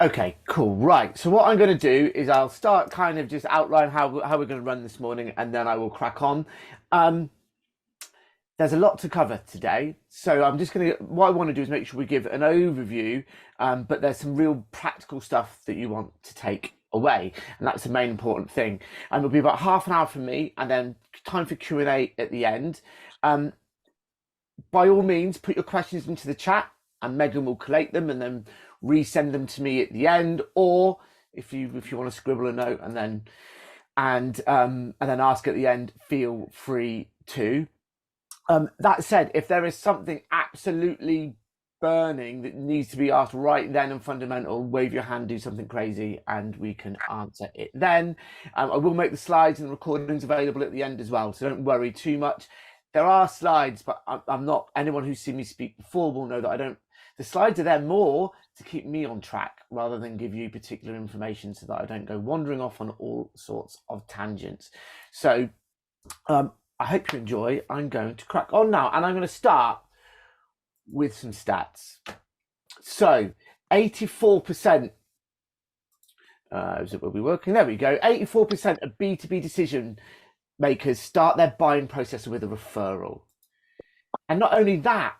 Okay, cool. Right. So what I'm going to do is I'll start kind of just outline how we're going to run this morning, and then I will crack on. Um, there's a lot to cover today, so I'm just going to. What I want to do is make sure we give an overview, but there's some real practical stuff that you want to take away, and that's the main important thing. And it'll be about half an hour from me, and then time for Q&A at the end. Um, by all means, put your questions into the chat, and Megan will collate them and then resend them to me at the end. Or if you want to scribble a note and then ask at the end, feel free to. That said, if there is something absolutely burning that needs to be asked right then and fundamental, wave your hand, do something crazy, and we can answer it then. I will make the slides and recordings available at the end as well, so don't worry too much. There are slides, but I'm not, anyone who's seen me speak before will know that I don't, the slides are there more to keep me on track rather than give you particular information so that I don't go wandering off on all sorts of tangents. So I hope you enjoy. I'm going to crack on now, and I'm going to start with some stats. So 84%, is it where we're working? There we go. 84% of B2B decision makers start their buying process with a referral. And not only that,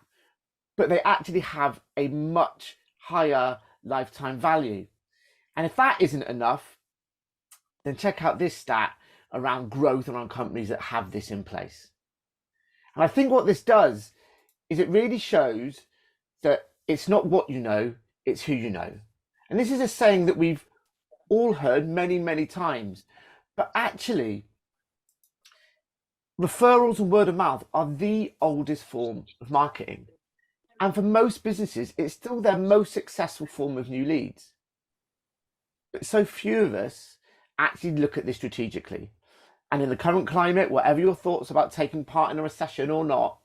but they actually have a much higher lifetime value. And if that isn't enough, then check out this stat around growth around companies that have this in place. And I think what this does is it really shows that it's not what you know, it's who you know. And this is a saying that we've all heard many, many times, but actually referrals and word of mouth are the oldest form of marketing. And for most businesses, it's still their most successful form of new leads. But so few of us actually look at this strategically. And in the current climate, whatever your thoughts about taking part in a recession or not,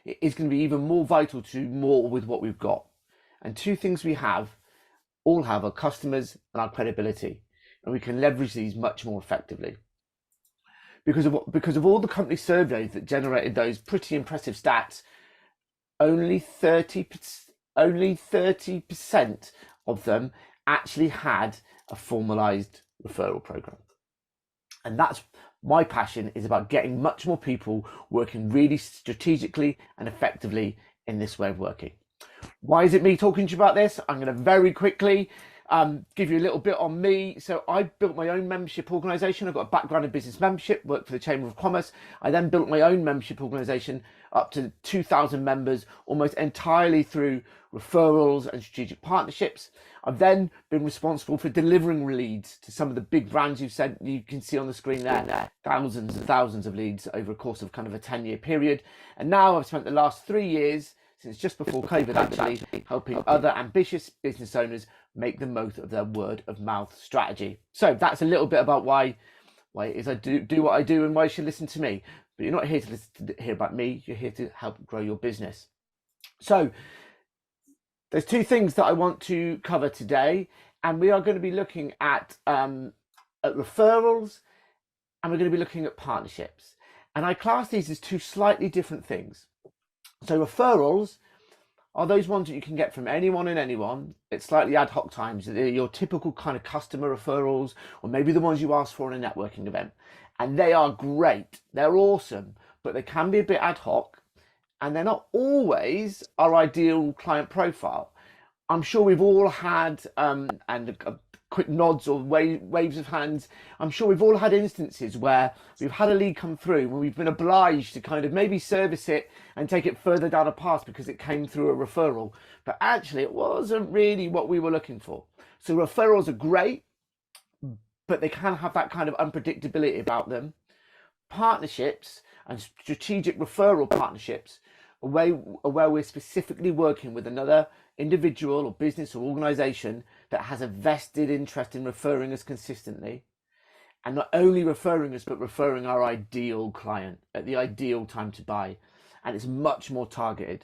it is going to be even more vital to do more with what we've got. And two things we all have, our customers and our credibility. And we can leverage these much more effectively. Because of all the company surveys that generated those pretty impressive stats, only 30% of them actually had a formalized referral program. And that's my passion, is about getting much more people working really strategically and effectively in this way of working. Why is it me talking to you about this? I'm going to very quickly give you a little bit on me. So I built my own membership organization. I've got a background in business membership, worked for the Chamber of Commerce. I then built my own membership organization up to 2,000 members, almost entirely through referrals and strategic partnerships. I've then been responsible for delivering leads to some of the big brands you can see on the screen there, thousands and thousands of leads over a course of kind of a 10-year period. And now I've spent the last 3 years, since just before COVID actually, helping other ambitious business owners make the most of their word of mouth strategy. So that's a little bit about why it is I do what I do and why you should listen to me. But you're not here to hear about me, you're here to help grow your business. So there's two things that I want to cover today, and we are going to be looking at referrals, and we're going to be looking at partnerships. And I class these as two slightly different things. So referrals are those ones that you can get from anyone and anyone at slightly ad hoc times. They're your typical kind of customer referrals, or maybe the ones you ask for in a networking event. And they are great. They're awesome, but they can be a bit ad hoc, and they're not always our ideal client profile. I'm sure we've all had, quick nods or waves of hands, I'm sure we've all had instances where we've had a lead come through, where we've been obliged to kind of maybe service it and take it further down a path because it came through a referral, but actually it wasn't really what we were looking for. So referrals are great, but they can have that kind of unpredictability about them. Partnerships and strategic referral partnerships are where we're specifically working with another individual or business or organization that has a vested interest in referring us consistently, and not only referring us, but referring our ideal client at the ideal time to buy, and it's much more targeted.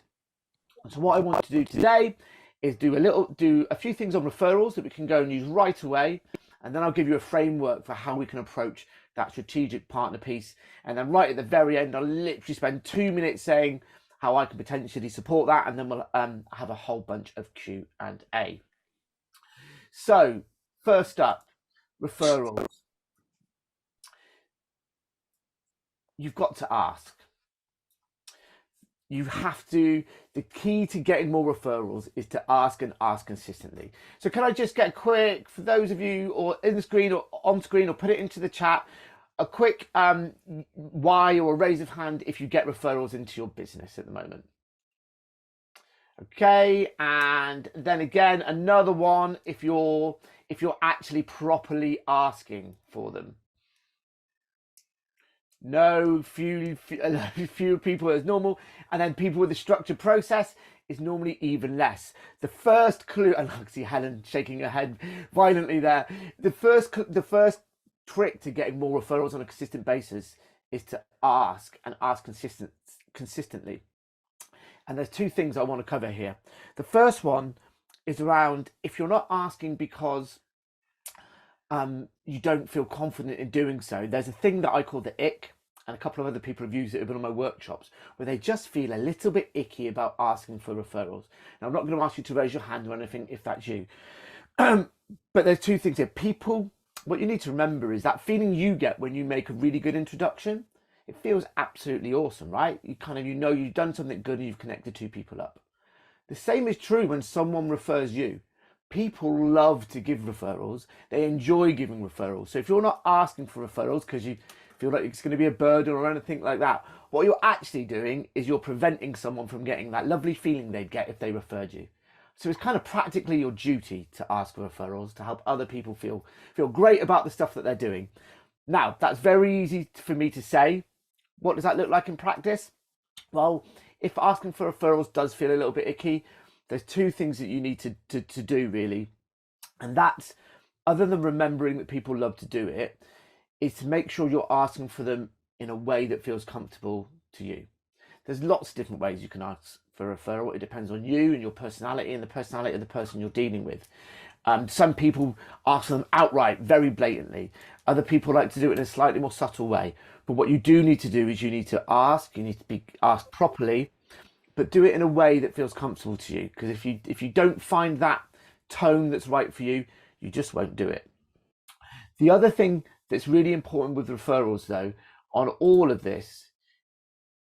So what I want to do today is do a few things on referrals that we can go and use right away, and then I'll give you a framework for how we can approach that strategic partner piece. And then right at the very end, I'll literally spend 2 minutes saying how I can potentially support that, and then we'll have a whole bunch of Q&A. So first up, referrals. You've got to ask. You have to, the key to getting more referrals is to ask and ask consistently. So can I just get a quick, for those of you or in the screen or on screen, or put it into the chat, a quick why or a raise of hand if you get referrals into your business at the moment. Okay, and then again, another one if you're actually properly asking for them. No, few people as normal, and then people with a structured process is normally even less. The first clue, and I can see Helen shaking her head violently there. The first trick to getting more referrals on a consistent basis is to ask, and ask consistently. And there's two things I want to cover here. The first one is around if you're not asking because you don't feel confident in doing so. There's a thing that I call the ick, and a couple of other people have used it in my workshops, where they just feel a little bit icky about asking for referrals. Now, I'm not going to ask you to raise your hand or anything if that's you. But there's two things here. People, what you need to remember is that feeling you get when you make a really good introduction. It feels absolutely awesome, right? You know you've done something good and you've connected two people up. The same is true when someone refers you. People love to give referrals. They enjoy giving referrals. So if you're not asking for referrals because you feel like it's going to be a burden or anything like that, what you're actually doing is you're preventing someone from getting that lovely feeling they'd get if they referred you. So it's kind of practically your duty to ask for referrals to help other people feel great about the stuff that they're doing. Now, that's very easy for me to say. What does that look like in practice? Well, if asking for referrals does feel a little bit icky, there's two things that you need to do really. And that's, other than remembering that people love to do it, is to make sure you're asking for them in a way that feels comfortable to you. There's lots of different ways you can ask for a referral. It depends on you and your personality and the personality of the person you're dealing with. Some people ask them outright, very blatantly. Other people like to do it in a slightly more subtle way. But what you do need to do is you need to ask, you need to be asked properly, but do it in a way that feels comfortable to you. Because if you don't find that tone that's right for you, you just won't do it. The other thing that's really important with referrals though, on all of this,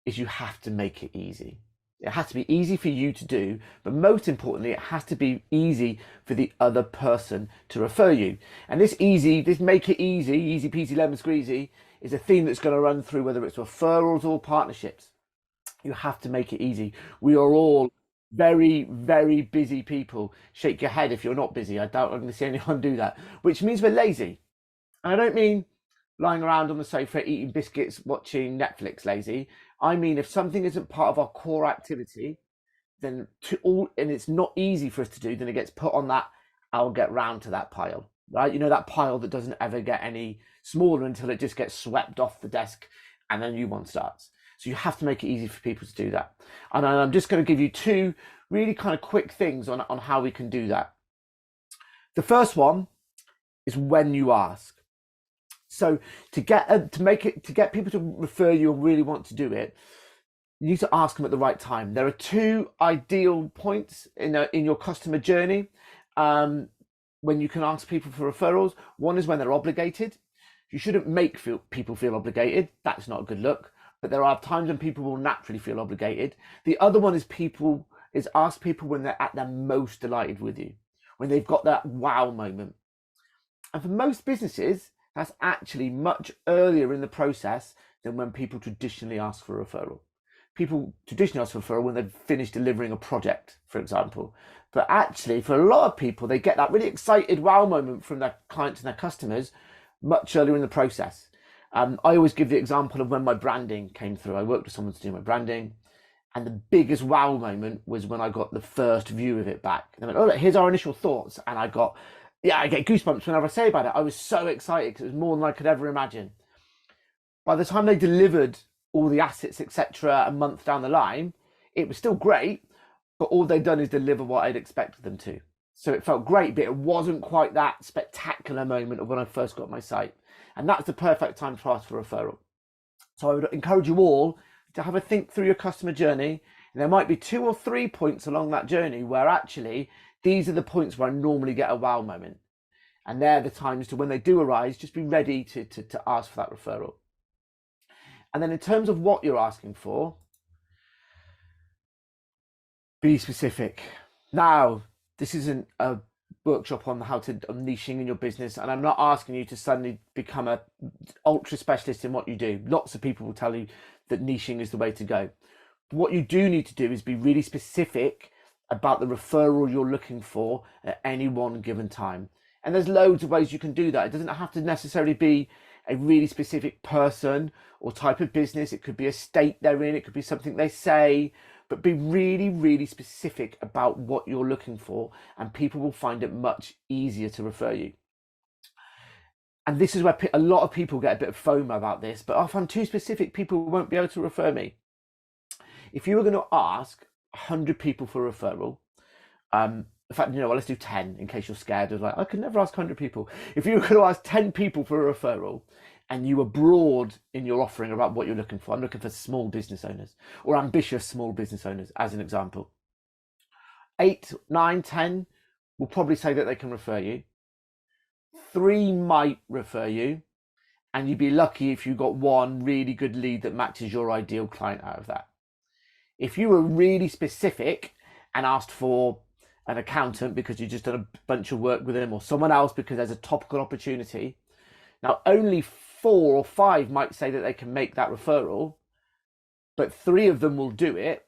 is you have to make it easy. It has to be easy for you to do, but most importantly, it has to be easy for the other person to refer you. And this make it easy, easy peasy lemon squeezy, is a theme that's going to run through whether it's referrals or partnerships. You have to make it easy. We are all very, very busy people. Shake your head if you're not busy. I doubt I'm going to see anyone do that, which means we're lazy. And I don't mean lying around on the sofa eating biscuits, watching Netflix lazy. I mean, if something isn't part of our core activity, then and it's not easy for us to do, then it gets put on that I'll get round to that pile, right? You know, that pile that doesn't ever get any smaller until it just gets swept off the desk and then a new one starts. So you have to make it easy for people to do that. And I'm just going to give you two really kind of quick things on how we can do that. The first one is when you ask. So to get people to refer you and really want to do it, you need to ask them at the right time. There are two ideal points in your customer journey when you can ask people for referrals. One is when they're obligated. You shouldn't make people feel obligated. That's not a good look. But there are times when people will naturally feel obligated. The other one is ask people when they're at their most delighted with you, when they've got that wow moment. And for most businesses, that's actually much earlier in the process than when people traditionally ask for a referral. People traditionally ask for a referral when they've finished delivering a project, for example. But actually, for a lot of people, they get that really excited wow moment from their clients and their customers much earlier in the process. I always give the example of when my branding came through. I worked with someone to do my branding, and the biggest wow moment was when I got the first view of it back. And they went, oh, look, here's our initial thoughts. And I get goosebumps whenever I say about it. I was so excited because it was more than I could ever imagine. By the time they delivered all the assets, etc., a month down the line, it was still great, but all they'd done is deliver what I'd expected them to. So it felt great, but it wasn't quite that spectacular moment of when I first got my site. And that's the perfect time to ask for a referral. So I would encourage you all to have a think through your customer journey. And there might be 2 or 3 points along that journey where actually these are the points where I normally get a wow moment. And they're the times to when they do arise, just be ready to ask for that referral. And then in terms of what you're asking for, be specific. Now, this isn't a workshop on how to niching in your business, and I'm not asking you to suddenly become a ultra specialist in what you do. Lots of people will tell you that niching is the way to go. But what you do need to do is be really specific about the referral you're looking for at any one given time. And there's loads of ways you can do that. It doesn't have to necessarily be a really specific person or type of business. It could be a state they're in, it could be something they say, but be really, really specific about what you're looking for, and people will find it much easier to refer you. And this is where a lot of people get a bit of FOMO about this, but if I'm too specific, people won't be able to refer me. If you were going to ask 100 people for a referral, in fact, you know what, let's do 10 in case you're scared of like, I could never ask 100 people. If you were going to ask 10 people for a referral and you were broad in your offering about what you're looking for, I'm looking for small business owners or ambitious small business owners, as an example. 8, 9, 10 will probably say that they can refer you. 3 might refer you, and you'd be lucky if you got one really good lead that matches your ideal client out of that. If you were really specific and asked for an accountant because you've just done a bunch of work with them, or someone else because there's a topical opportunity, now only 4 or 5 might say that they can make that referral, but 3 of them will do it,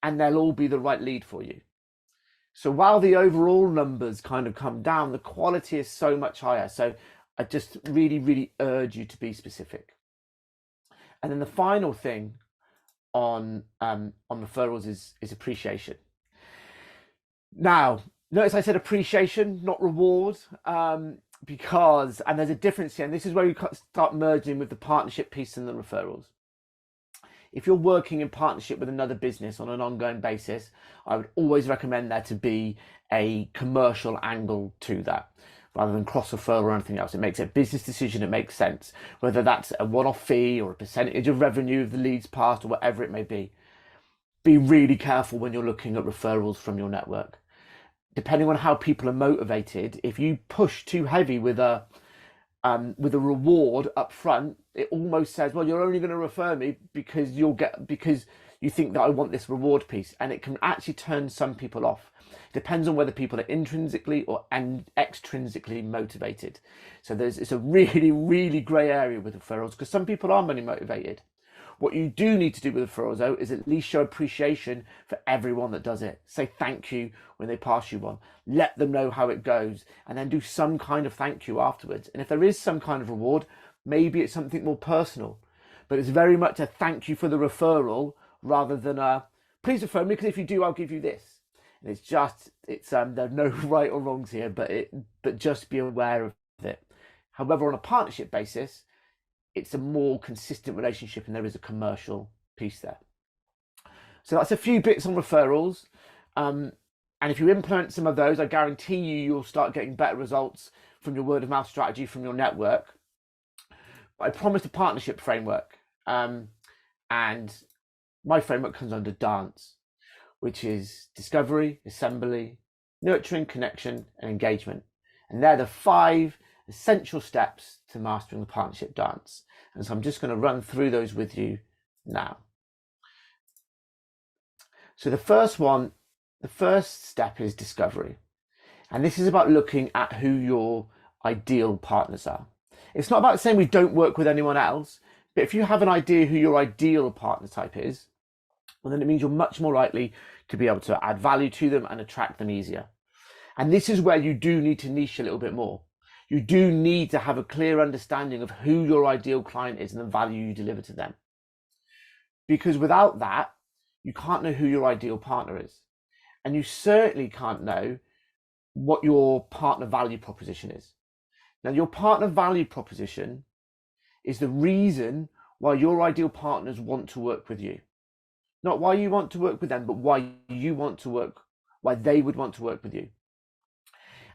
and they'll all be the right lead for you. So while the overall numbers kind of come down, the quality is so much higher. So I just really, really urge you to be specific. And then the final thing on referrals is appreciation. Now, notice I said appreciation, not reward, because, and there's a difference here, and this is where you start merging with the partnership piece and the referrals. If you're working in partnership with another business on an ongoing basis, I would always recommend there to be a commercial angle to that, rather than cross referral or anything else. It makes a business decision, it makes sense, whether that's a one-off fee or a percentage of revenue of the leads passed or whatever it may be. Be really careful when you're looking at referrals from your network. Depending on how people are motivated, if you push too heavy with a reward up front, it almost says, well, you're only going to refer me because you think that I want this reward piece, and it can actually turn some people off. It depends on whether people are intrinsically or extrinsically motivated. So it's a really, really grey area with referrals, because some people are money motivated. What you do need to do with referrals, though, is at least show appreciation for everyone that does it. Say thank you when they pass you one. Let them know how it goes, and then do some kind of thank you afterwards. And if there is some kind of reward, maybe it's something more personal. But it's very much a thank you for the referral rather than a please refer me, because if you do, I'll give you this. And there are no right or wrongs here, but just be aware of it. However, on a partnership basis, it's a more consistent relationship, and there is a commercial piece there. So that's a few bits on referrals. And if you implement some of those, I guarantee you'll start getting better results from your word of mouth strategy from your network. But I promised a partnership framework. And my framework comes under dance, which is discovery, assembly, nurturing, connection, and engagement. And they're the 5 essential steps to mastering the partnership dance. And so I'm just going to run through those with you now. So the first step is discovery. And this is about looking at who your ideal partners are. It's not about saying we don't work with anyone else, but if you have an idea who your ideal partner type is, well, then it means you're much more likely to be able to add value to them and attract them easier. And this is where you do need to niche a little bit more. You do need to have a clear understanding of who your ideal client is and the value you deliver to them. Because without that, you can't know who your ideal partner is. And you certainly can't know what your partner value proposition is. Now, your partner value proposition is the reason why your ideal partners want to work with you. Not why you want to work with them, but why they would want to work with you.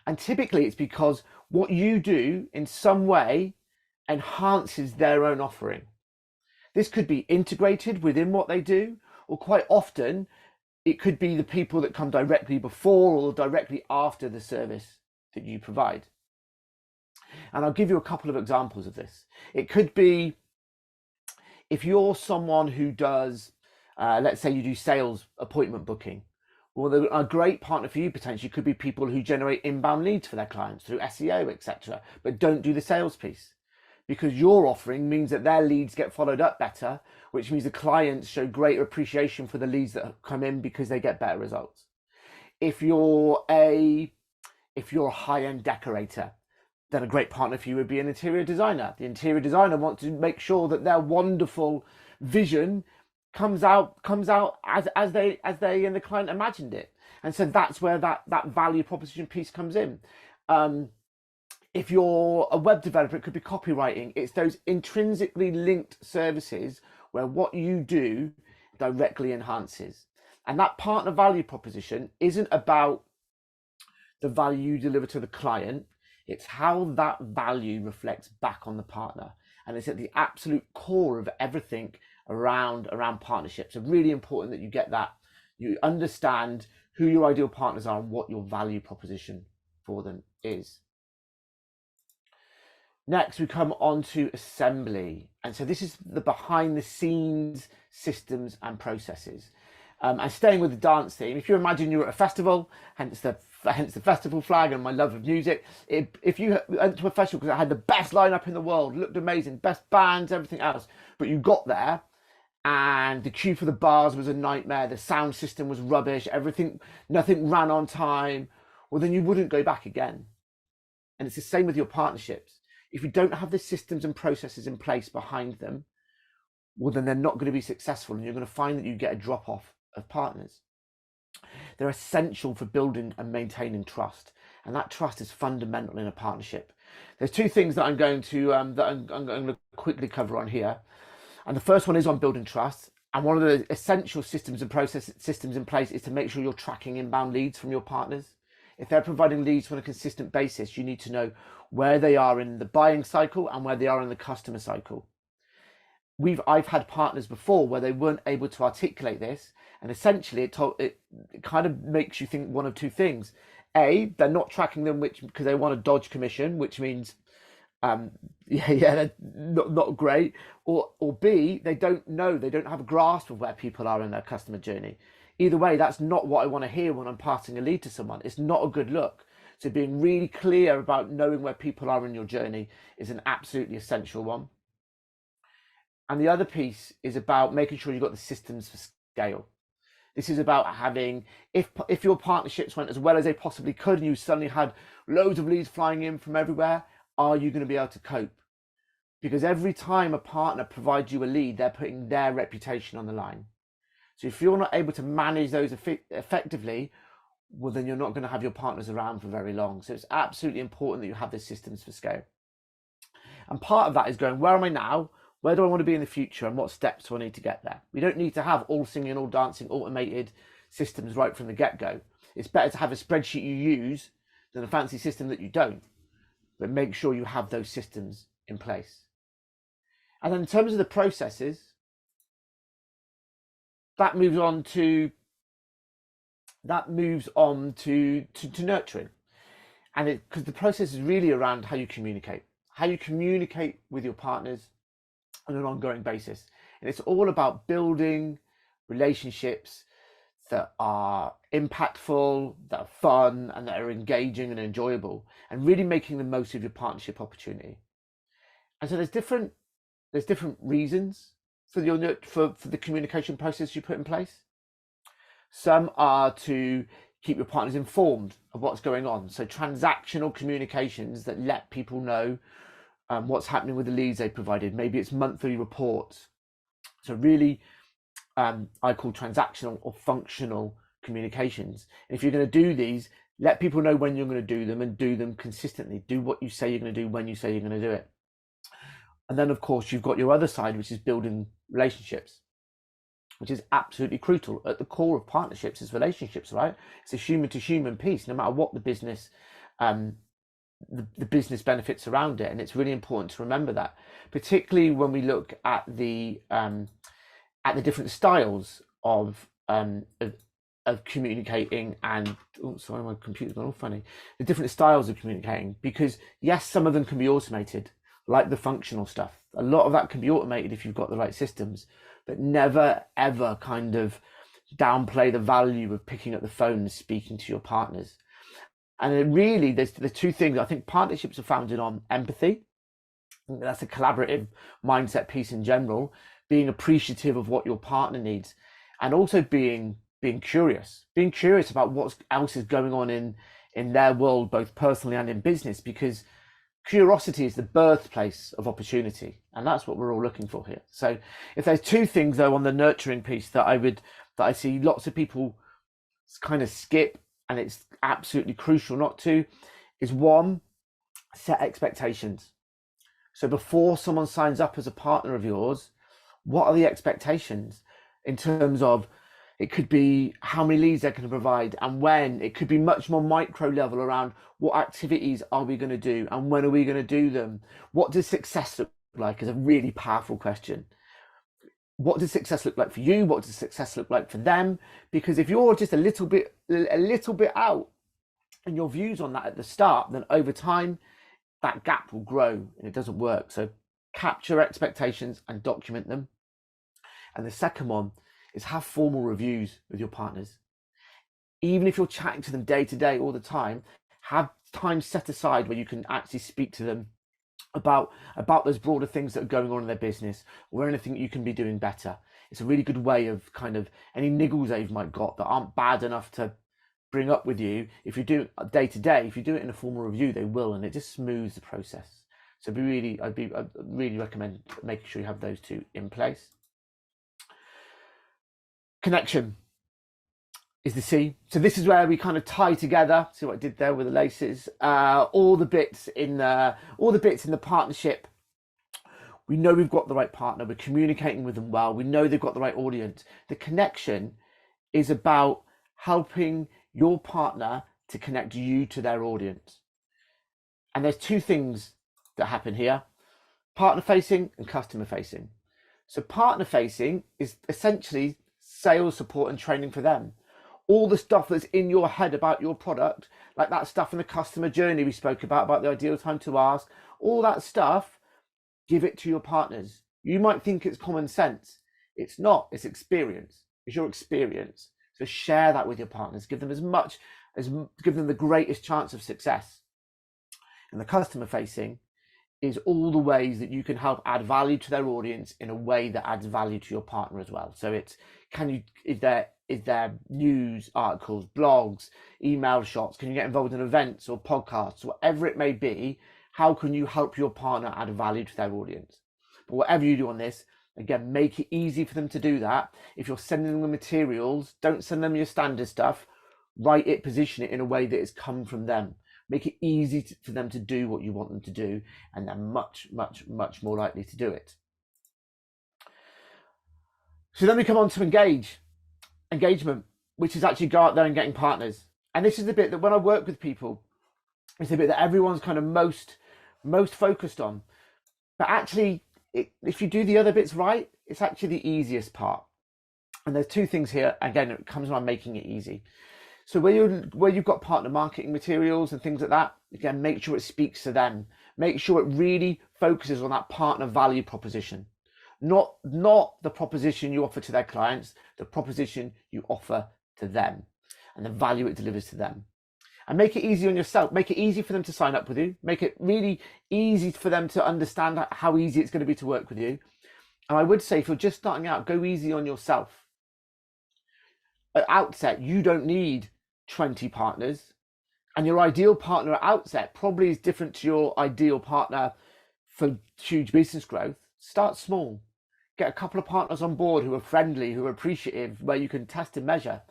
And typically it's because what you do in some way enhances their own offering. This could be integrated within what they do, or quite often it could be the people that come directly before or directly after the service that you provide. And I'll give you a couple of examples of this. It could be if you're someone who does, let's say you do sales appointment booking. Well, a great partner for you potentially could be people who generate inbound leads for their clients through SEO, etc., but don't do the sales piece. Because your offering means that their leads get followed up better, which means the clients show greater appreciation for the leads that come in because they get better results. If you're a high-end decorator, then a great partner for you would be an interior designer. The interior designer wants to make sure that their wonderful vision comes out as they and the client imagined it. And so that's where that value proposition piece comes in. If you're a web developer, it could be copywriting. It's those intrinsically linked services where what you do directly enhances. And that partner value proposition isn't about the value you deliver to the client. It's how that value reflects back on the partner. And it's at the absolute core of everything around partnerships. It's really important that you get that. You understand who your ideal partners are and what your value proposition for them is. Next, we come on to assembly. And so this is the behind the scenes systems and processes. And staying with the dance theme, if you imagine you're at a festival, hence the festival flag and my love of music. If you went to a festival because it had the best lineup in the world, looked amazing, best bands, everything else, but you got there and the queue for the bars was a nightmare, the sound system was rubbish, nothing ran on time, well, then you wouldn't go back again. And it's the same with your partnerships. If you don't have the systems and processes in place behind them, well, then they're not going to be successful, and you're going to find that you get a drop off of partners. They're essential for building and maintaining trust, and that trust is fundamental in a partnership. There's two things that I'm going to quickly cover on here, and the first one is on building trust. And one of the essential systems and process systems in place is to make sure you're tracking inbound leads from your partners. If they're providing leads on a consistent basis, you need to know where they are in the buying cycle and where they are in the customer cycle. I've had partners before where they weren't able to articulate this, and essentially it kind of makes you think one of two things. A, they're not tracking them because they want to dodge commission, which means they're not great, or B, they don't have a grasp of where people are in their customer journey. Either way, that's not what I want to hear when I'm passing a lead to someone. It's not a good look. So being really clear about knowing where people are in your journey is an absolutely essential one. And the other piece is about making sure you've got the systems for scale. This is about having, if your partnerships went as well as they possibly could and you suddenly had loads of leads flying in from everywhere, are you going to be able to cope? Because every time a partner provides you a lead, they're putting their reputation on the line. So if you're not able to manage those effectively, well, then you're not going to have your partners around for very long. So it's absolutely important that you have the systems for scale. And part of that is going, where am I now? Where do I want to be in the future, and what steps do I need to get there? We don't need to have all singing, all dancing, automated systems right from the get-go. It's better to have a spreadsheet you use than a fancy system that you don't. But make sure you have those systems in place. And then in terms of the processes, that moves on to nurturing. And because the process is really around how you communicate with your partners on an ongoing basis. And it's all about building relationships that are impactful, that are fun, and that are engaging and enjoyable, and really making the most of your partnership opportunity. And so there's different reasons for the communication process you put in place. Some are to keep your partners informed of what's going on. So transactional communications that let people know what's happening with the leads they provided. Maybe it's monthly reports. So really, I call transactional or functional communications. And if you're going to do these, let people know when you're going to do them, and do them consistently. Do what you say you're going to do when you say you're going to do it. And then, of course, you've got your other side, which is building relationships, which is absolutely crucial. At the core of partnerships is relationships, right? It's a human-to-human piece, no matter what the business the business benefits around it. And it's really important to remember that, particularly when we look at the different styles of of communicating and sorry, my computer's gone all funny. The different styles of communicating, because yes, some of them can be automated, like the functional stuff. A lot of that can be automated if you've got the right systems, but never ever kind of downplay the value of picking up the phone and speaking to your partners. And it really, there's the two things. I think partnerships are founded on empathy. That's a collaborative mindset piece in general, being appreciative of what your partner needs, and also being curious about what else is going on in their world, both personally and in business, because curiosity is the birthplace of opportunity, and that's what we're all looking for here. So if there's two things though on the nurturing piece that I see lots of people kind of skip, and it's absolutely crucial not to, is one, set expectations. So before someone signs up as a partner of yours, what are the expectations in terms of, it could be how many leads they're going to provide and when. It could be much more micro level around what activities are we going to do and when are we going to do them. What does success look like is a really powerful question. What does success look like for you? What does success look like for them? Because if you're just a little bit out in your views on that at the start, then over time that gap will grow and it doesn't work. So capture expectations and document them. And the second one is have formal reviews with your partners. Even if you're chatting to them day to day all the time, have time set aside where you can actually speak to them about those broader things that are going on in their business, or anything that you can be doing better. It's a really good way of kind of any niggles they've might got that aren't bad enough to bring up with you. If you do it day to day, if you do it in a formal review, they will, and it just smooths the process. So I'd really recommend making sure you have those two in place. Connection is the C. So this is where we kind of tie together. See what I did there with the laces? All the bits in the partnership. We know we've got the right partner. We're communicating with them well. We know they've got the right audience. The connection is about helping your partner to connect you to their audience. And there's two things that happen here: partner facing and customer facing. So partner facing is essentially sales support and training for them. All the stuff that's in your head about your product, like that stuff in the customer journey we spoke about the ideal time to ask, all that stuff, give it to your partners. You might think it's common sense. It's not. It's experience. It's your experience. So share that with your partners. Give them give them the greatest chance of success. And the customer facing is all the ways that you can help add value to their audience in a way that adds value to your partner as well. So it's, is there news articles, blogs, email shots? Can you get involved in events or podcasts, whatever it may be? How can you help your partner add value to their audience? But whatever you do on this, again, make it easy for them to do that. If you're sending them materials, don't send them your standard stuff. Write it, position it in a way that it's come from them. Make it easy for them to do what you want them to do, and they're much, much, much more likely to do it. So then we come on to engagement, which is actually go out there and getting partners. And this is the bit that when I work with people, it's the bit that everyone's kind of most focused on. But actually, if you do the other bits right, it's actually the easiest part. And there's two things here. Again, it comes around making it easy. So where you've got partner marketing materials and things like that, again, make sure it speaks to them. Make sure it really focuses on that partner value proposition, not the proposition you offer to their clients, the proposition you offer to them and the value it delivers to them. And make it easy on yourself. Make it easy for them to sign up with you. Make it really easy for them to understand how easy it's going to be to work with you. And I would say, if you're just starting out, go easy on yourself. At outset, you don't need 20 partners, and your ideal partner at outset probably is different to your ideal partner for huge business growth. Start small. Get a couple of partners on board who are friendly, who are appreciative, where you can test and measure.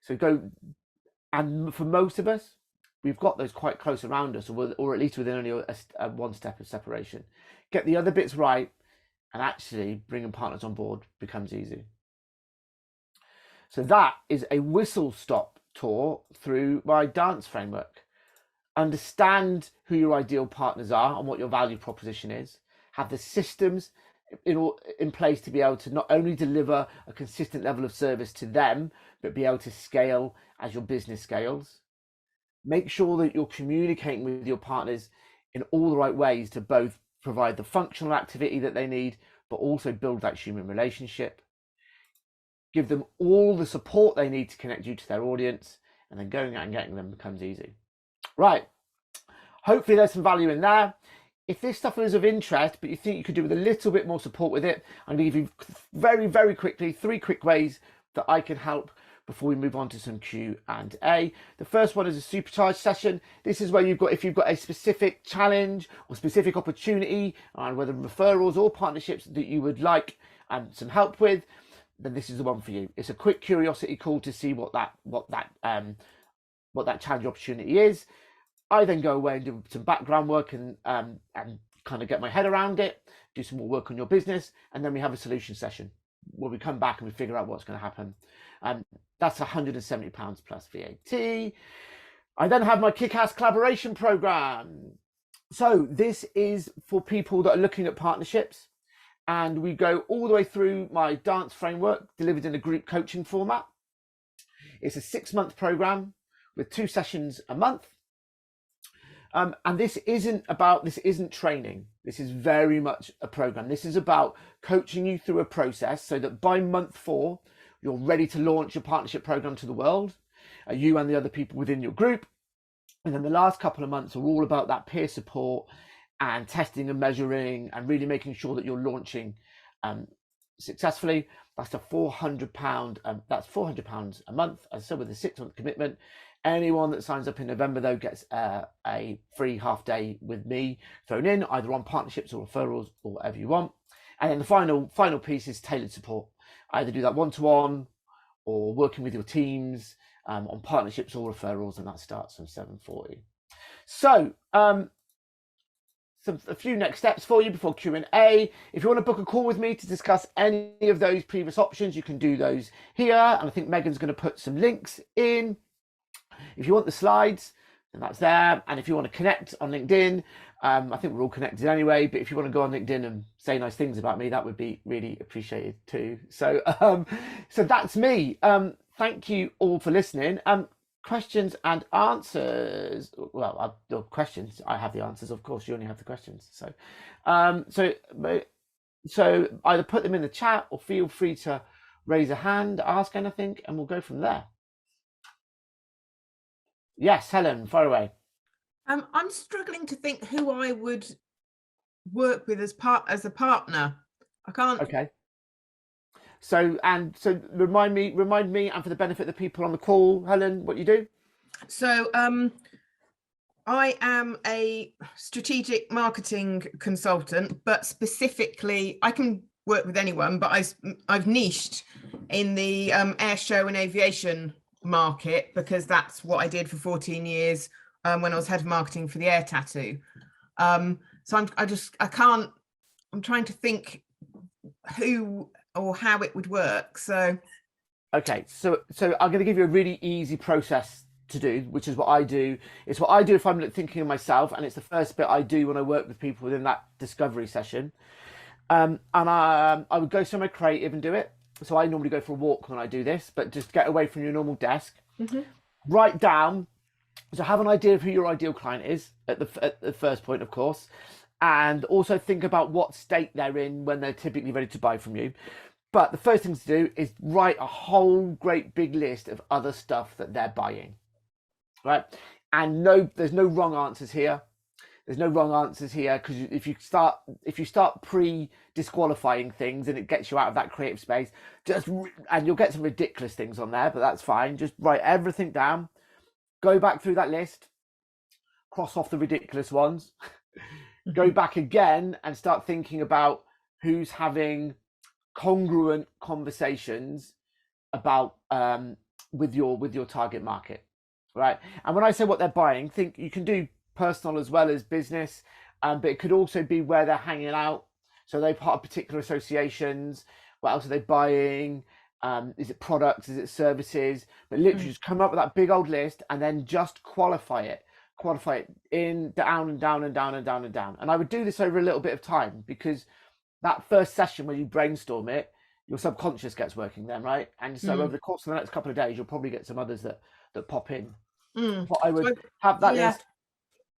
So go, and for most of us, we've got those quite close around us, or at least within only a one step of separation. Get the other bits right, and actually bringing partners on board becomes easy. So that is a whistle-stop tour through my dance framework. Understand who your ideal partners are and what your value proposition is. Have the systems in place to be able to not only deliver a consistent level of service to them, but be able to scale as your business scales. Make sure that you're communicating with your partners in all the right ways to both provide the functional activity that they need, but also build that human relationship. Give them all the support they need to connect you to their audience, and then going out and getting them becomes easy. Right. Hopefully there's some value in there. If this stuff is of interest, but you think you could do with a little bit more support with it, I'm going to give you very, very quickly 3 quick ways that I can help before we move on to some Q&A. The first one is a Supercharge session. This is where if you've got a specific challenge or specific opportunity, whether referrals or partnerships that you would like some help with, then this is the one for you. It's a quick curiosity call to see what that challenge opportunity is. I then go away and do some background work and kind of get my head around it, do some more work on your business, and then we have a solution session where we come back and we figure out what's going to happen. That's £170 plus VAT. I then have my Kick-Ass collaboration program. So this is for people that are looking at partnerships, and we go all the way through my dance framework delivered in a group coaching format. It's a 6-month program with 2 sessions a month. And this isn't training. This is very much a program. This is about coaching you through a process so that by month 4, you're ready to launch your partnership program to the world, you and the other people within your group. And then the last couple of months are all about that peer support and testing and measuring and really making sure that you're launching successfully. That's a £400. That's £400 a month. As I said, with a 6-month commitment. Anyone that signs up in November, though, gets a free half day with me thrown in, either on partnerships or referrals or whatever you want. And then the final piece is tailored support. Either do that one-to-one or working with your teams on partnerships or referrals, and that starts from $740. So a few next steps for you before Q&A. If you want to book a call with me to discuss any of those previous options, you can do those here. And I think Megan's going to put some links in. If you want the slides, then that's there. And if you want to connect on LinkedIn, I think we're all connected anyway, but if you want to go on LinkedIn and say nice things about me, that would be really appreciated too. So so that's me. Thank you all for listening. Questions and answers. Well, the questions, I have the answers, of course. You only have the questions. So so either put them in the chat or feel free to raise a hand, ask anything, and we'll go from there. Yes, Helen, fire away. I'm struggling to think who I would work with as a partner. I can't. Okay. So remind me, and for the benefit of the people on the call, Helen, what you do? So I am a strategic marketing consultant, but specifically, I can work with anyone, but I've niched in the air show and aviation market because that's what I did for 14 years when I was head of marketing for the Air Tattoo. So I'm trying to think who or how it would work. So okay, so I'm going to give you a really easy process to do, which is what I do. It's what I do if I'm thinking of myself, and it's the first bit I do when I work with people within that discovery session. And I would go somewhere creative and do it. So I normally go for a walk when I do this, but just get away from your normal desk. Mm-hmm. Write down, so have an idea of who your ideal client is at the first point, of course, and also think about what state they're in when they're typically ready to buy from you. But the first thing to do is write a whole great big list of other stuff that they're buying, right? And there's no wrong answers here. There's no wrong answers here, because if you start pre-disqualifying things and it gets you out of that creative space, and you'll get some ridiculous things on there, but that's fine. Just write everything down, go back through that list, cross off the ridiculous ones, go back again and start thinking about who's having congruent conversations about with your target market, right? And when I say what they're buying, think you can do personal as well as business, but it could also be where they're hanging out. So they're part of particular associations. What else are they buying? Is it products? Is it services? But literally just come up with that big old list and then just qualify it in, down and down and down and down and down. And I would do this over a little bit of time, because that first session where you brainstorm it, your subconscious gets working then, right? And so over the course of the next couple of days, you'll probably get some others that pop in. But I would have that yeah. list,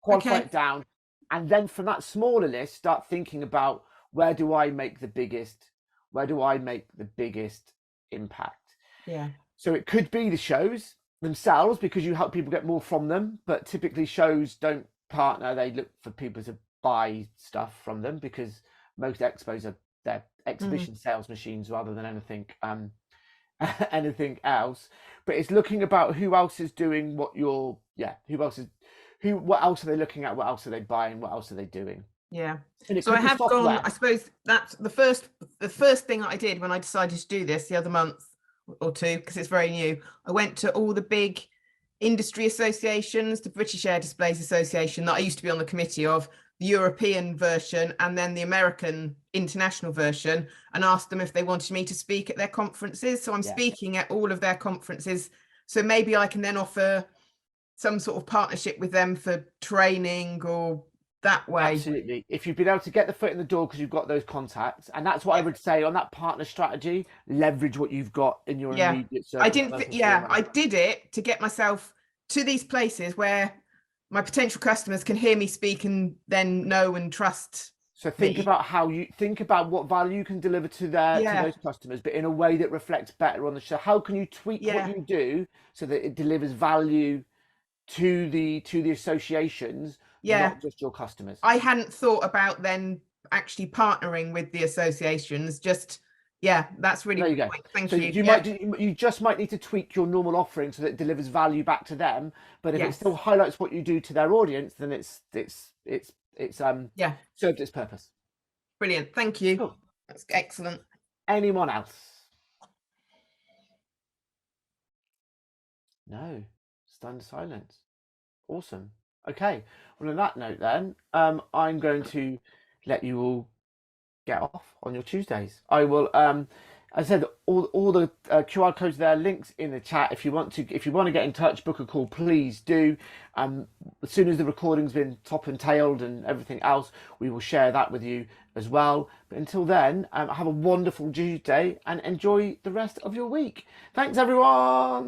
qualify Okay. it down, and then from that smaller list, start thinking about where do I make the biggest impact. Yeah. So it could be the shows themselves because you help people get more from them, but typically shows don't partner. They look for people to buy stuff from them because most expos are their exhibition sales machines rather than anything anything else. But it's looking about who else is doing what you're what else are they looking at, what else are they buying, what else are they doing. Yeah. And it So could I be have software. gone, I suppose that's the first thing I did when I decided to do this the other month or two, because it's very new. I went to all the big industry associations, the British Air Displays Association that I used to be on the committee of, the European version, and then the American international version, and asked them if they wanted me to speak at their conferences. So I'm speaking at all of their conferences. So maybe I can then offer some sort of partnership with them for training or that way. Absolutely. If you've been able to get the foot in the door because you've got those contacts, and that's what I would say on that partner strategy, leverage what you've got in your immediate circle. I did it to get myself to these places where my potential customers can hear me speak and then know and trust. So think about how you think about what value you can deliver to those customers, but in a way that reflects better on the show. How can you tweak what you do so that it delivers value to the associations, not just your customers? I hadn't thought about then actually partnering with the associations. Just that's really there you go. Thank so you. You just might need to tweak your normal offering so that it delivers value back to them. But if it still highlights what you do to their audience, then it's served its purpose. Brilliant. Thank you. Cool. That's excellent. Anyone else? No. Stunned silence. Awesome. Okay. Well, on that note, then I'm going to let you all get off on your Tuesdays. I will. As I said, all the QR codes there, links in the chat. If you want to get in touch, book a call, please do. As soon as the recording's been top and tailed and everything else, we will share that with you as well. But until then, have a wonderful Tuesday and enjoy the rest of your week. Thanks, everyone.